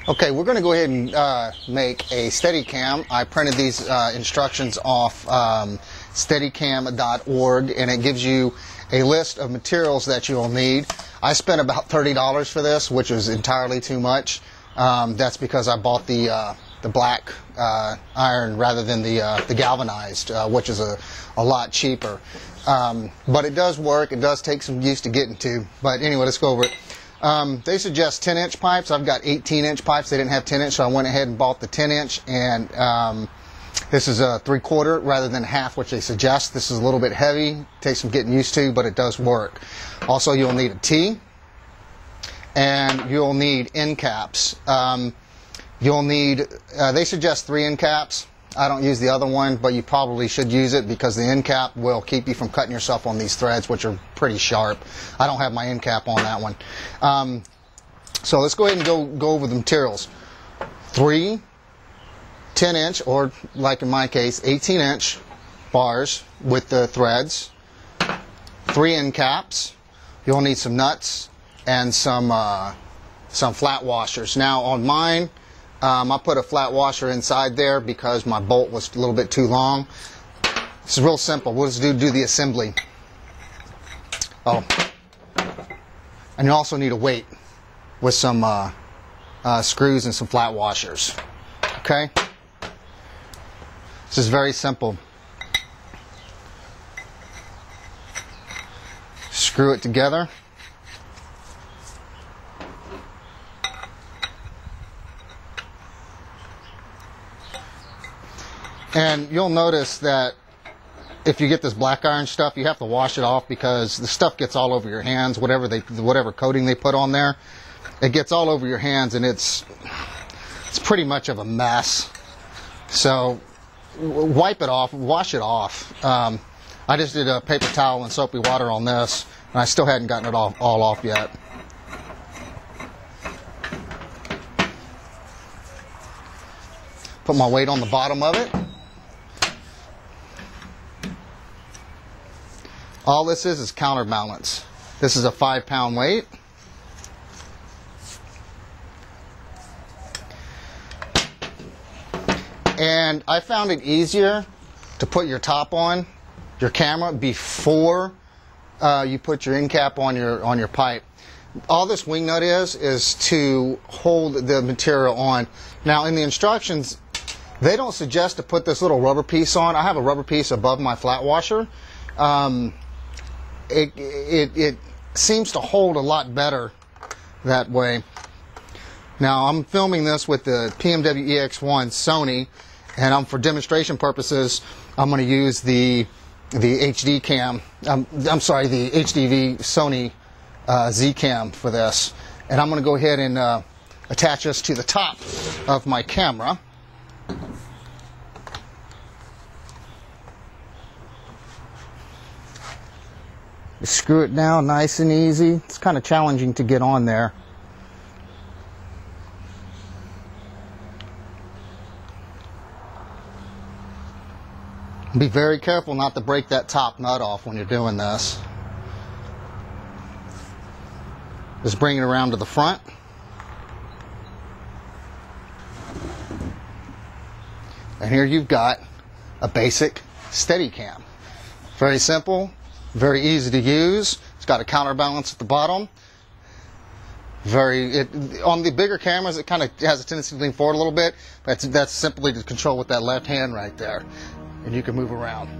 Okay, we're going to go ahead and make a Steadicam. I printed these instructions off Steadicam.org, and it gives you a list of materials that you'll need. I spent about $30 for this, which was entirely too much. That's because I bought the black iron rather than the galvanized, which is a lot cheaper. But it does work. It does take some use to get into. But anyway, let's go over it. They suggest 10-inch pipes. I've got 18-inch pipes. They didn't have 10-inch, so I went ahead and bought the 10-inch. And this is a 3/4 rather than half, which they suggest. This is a little bit heavy. Takes some getting used to, but it does work. Also, you'll need a T, and you'll need end caps. You'll need, they suggest 3 end caps. I don't use the other one, but you probably should use it because the end cap will keep you from cutting yourself on these threads, which are pretty sharp. I don't have my end cap on that one. So let's go ahead and go over the materials. 3 10-inch, or like in my case, 18-inch bars with the threads. 3 end caps. You'll need some nuts and some flat washers. Now on mine, I put a flat washer inside there because my bolt was a little bit too long. This is real simple. We'll just do the assembly. Oh, and you also need a weight with some screws and some flat washers. Okay? This is very simple. Screw it together. And you'll notice that if you get this black iron stuff, you have to wash it off because the stuff gets all over your hands, whatever coating they put on there. It gets all over your hands, and it's pretty much of a mess. So wipe it off, wash it off. I just did a paper towel and soapy water on this, and I still hadn't gotten it all off yet. Put my weight on the bottom of it. All this is counterbalance. This is a 5-pound weight. And I found it easier to put your top on your camera before you put your end cap on your pipe. All this wing nut is to hold the material on. Now in the instructions, they don't suggest to put this little rubber piece on. I have a rubber piece above my flat washer. It seems to hold a lot better that way. Now I'm filming this with the PMW EX1 Sony, and for demonstration purposes I'm going to use the HD cam. I'm sorry, the HDV Sony Z cam for this, and I'm going to go ahead and attach this to the top of my camera. Screw it down nice and easy. It's kind of challenging to get on there. Be very careful not to break that top nut off when you're doing this. Just bring it around to the front. And here you've got a basic Steadicam. Very simple. Very easy to use. It's got a counterbalance at the bottom. On the bigger cameras, it kind of has a tendency to lean forward a little bit. That's simply to control with that left hand right there, and you can move around.